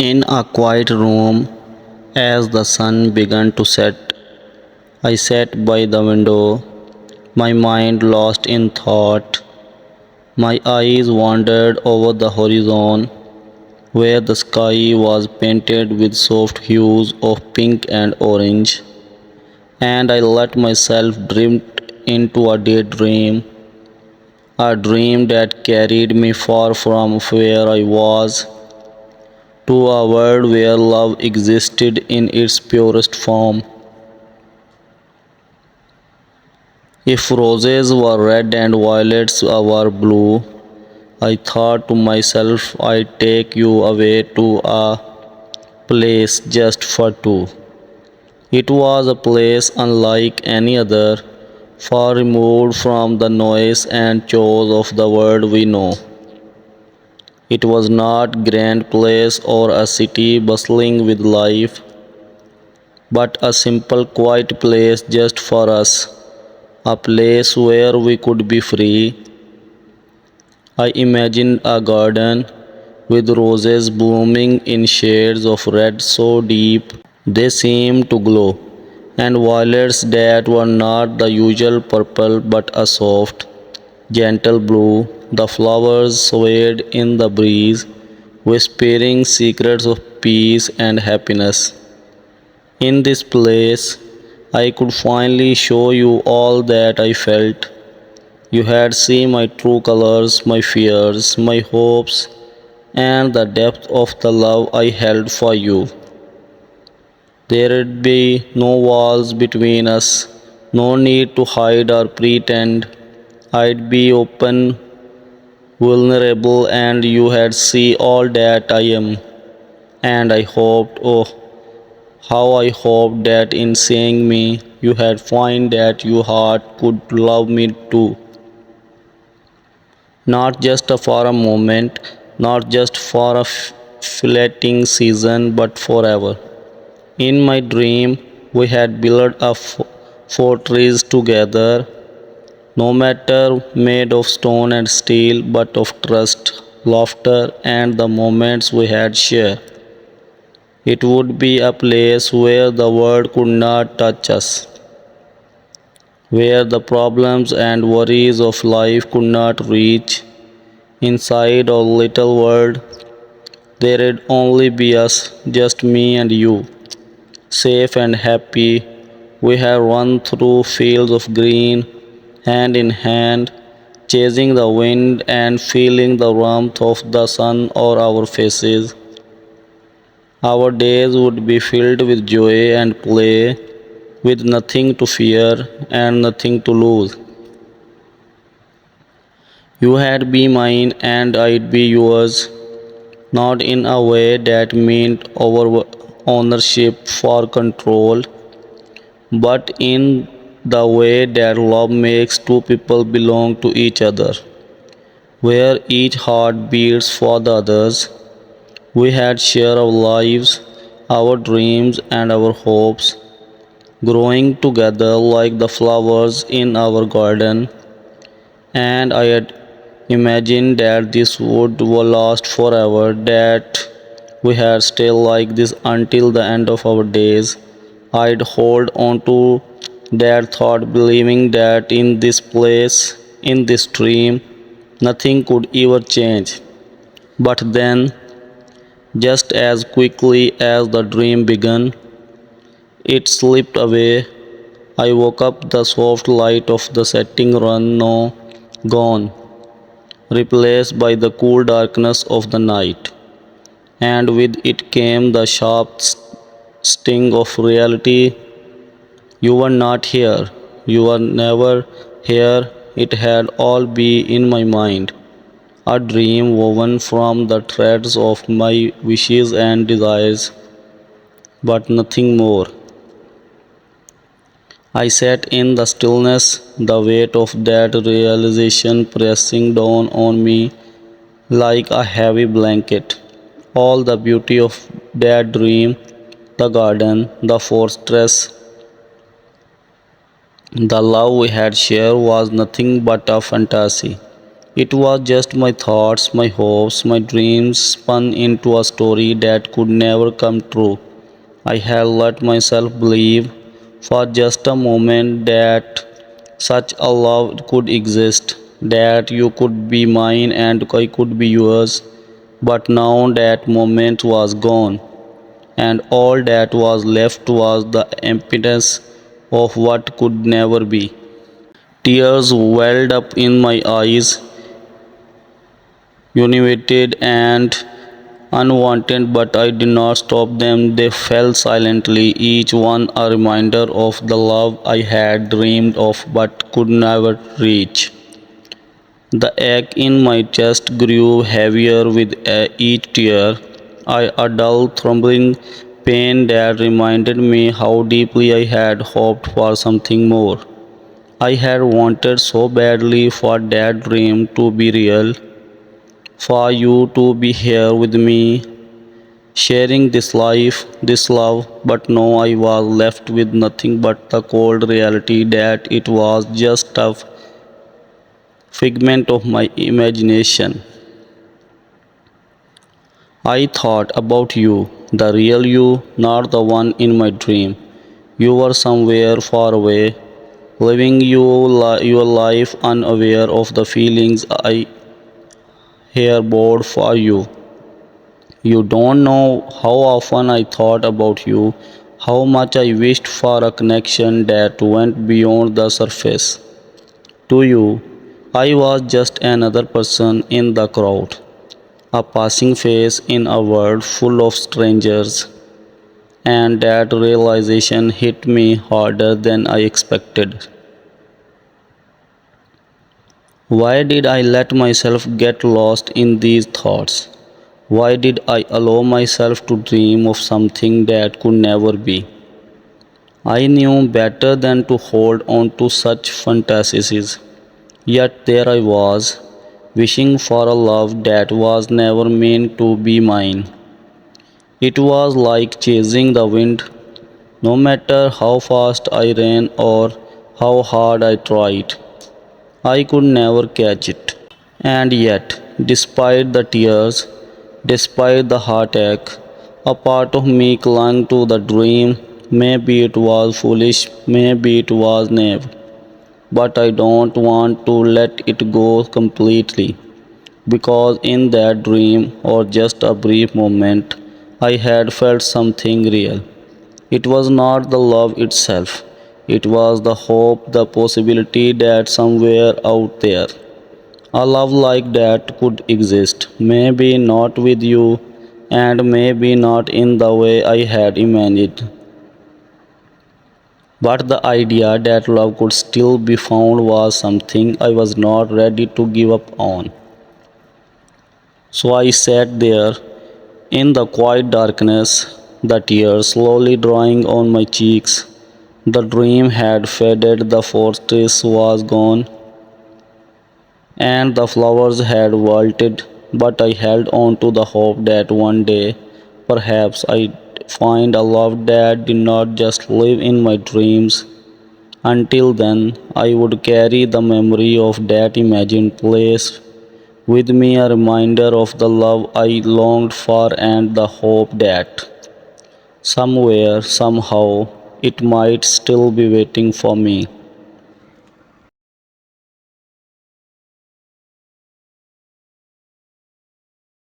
In a quiet room, as the sun began to set, I sat by the window, my mind lost in thought. My eyes wandered over the horizon, where the sky was painted with soft hues of pink and orange, and I let myself drift into a daydream, a dream that carried me far from where I was to a world where love existed in its purest form. If roses were red and violets were blue, I thought to myself I'd take you away to a place just for two. It was a place unlike any other, far removed from the noise and chores of the world we know. It was not grand place or a city bustling with life, but a simple quiet place just for us, a place where we could be free. I imagined a garden with roses blooming in shades of red so deep they seemed to glow, and violets that were not the usual purple but a soft, gentle blue. The flowers swayed in the breeze, whispering secrets of peace and happiness. In this place, I could finally show you all that I felt. You had seen my true colors, my fears, my hopes, and the depth of the love I held for you. There'd be no walls between us, no need to hide or pretend. I'd be open, vulnerable, and you had seen all that I am. And I hoped, oh, how I hoped that in seeing me, you had find that your heart could love me too. Not just for a moment, not just for a fleeting season, but forever. In my dream, we had built a fortress together, no matter made of stone and steel, but of trust, laughter, and the moments we had shared. It would be a place where the world could not touch us, where the problems and worries of life could not reach. Inside our little world, there'd only be us, just me and you, safe and happy. We have run through fields of green, hand in hand, chasing the wind and feeling the warmth of the sun on our faces. Our days would be filled with joy and play, with nothing to fear and nothing to lose. You had be mine and I'd be yours, not in a way that meant over ownership for control, but in the way that love makes two people belong to each other, where each heart beats for the others. We had shared our lives, our dreams, and our hopes, growing together like the flowers in our garden, and I had imagined that this would last forever, that we had stay like this until the end of our days. I'd hold on to that thought, believing that in this place, in this dream, nothing could ever change. But then, just as quickly as the dream began, it slipped away. I woke up, the soft light of the setting sun now gone, replaced by the cool darkness of the night, and with it came the sharp sting of reality. You were not here, you were never here, it had all been in my mind, a dream woven from the threads of my wishes and desires, but nothing more. I sat in the stillness, the weight of that realization pressing down on me like a heavy blanket. All the beauty of that dream, the garden, the fortress, the love we had shared was nothing but a fantasy. It was just my thoughts, my hopes, my dreams spun into a story that could never come true. I had let myself believe for just a moment that such a love could exist, that you could be mine and I could be yours. But now that moment was gone, and all that was left was the emptiness of what could never be. Tears welled up in my eyes, united and unwanted, but I did not stop them. They fell silently, each one a reminder of the love I had dreamed of but could never reach. The ache in my chest grew heavier with each tear. A dull, throbbing pain that reminded me how deeply I had hoped for something more. I had wanted so badly for that dream to be real, for you to be here with me, sharing this life, this love, but no, I was left with nothing but the cold reality that it was just a figment of my imagination. I thought about you, the real you, not the one in my dream. You were somewhere far away, living your life unaware of the feelings I here bore for you. You don't know how often I thought about you, how much I wished for a connection that went beyond the surface. To you, I was just another person in the crowd, a passing face in a world full of strangers, and that realization hit me harder than I expected. Why did I let myself get lost in these thoughts? Why did I allow myself to dream of something that could never be? I knew better than to hold on to such fantasies. Yet there I was, wishing for a love that was never meant to be mine. It was like chasing the wind. No matter how fast I ran or how hard I tried, I could never catch it. And yet, despite the tears, despite the heartache, a part of me clung to the dream. Maybe it was foolish, maybe it was naive, but I don't want to let it go completely. Because in that dream, or just a brief moment, I had felt something real. It was not the love itself, it was the hope, the possibility that somewhere out there, a love like that could exist. Maybe not with you, and maybe not in the way I had imagined. But the idea that love could still be found was something I was not ready to give up on. So I sat there in the quiet darkness, the tears slowly drying on my cheeks. The dream had faded, the fortress was gone, and the flowers had wilted, but I held on to the hope that one day, perhaps, I'd find a love that did not just live in my dreams. Until then, I would carry the memory of that imagined place with me, a reminder of the love I longed for and the hope that somewhere, somehow, it might still be waiting for me.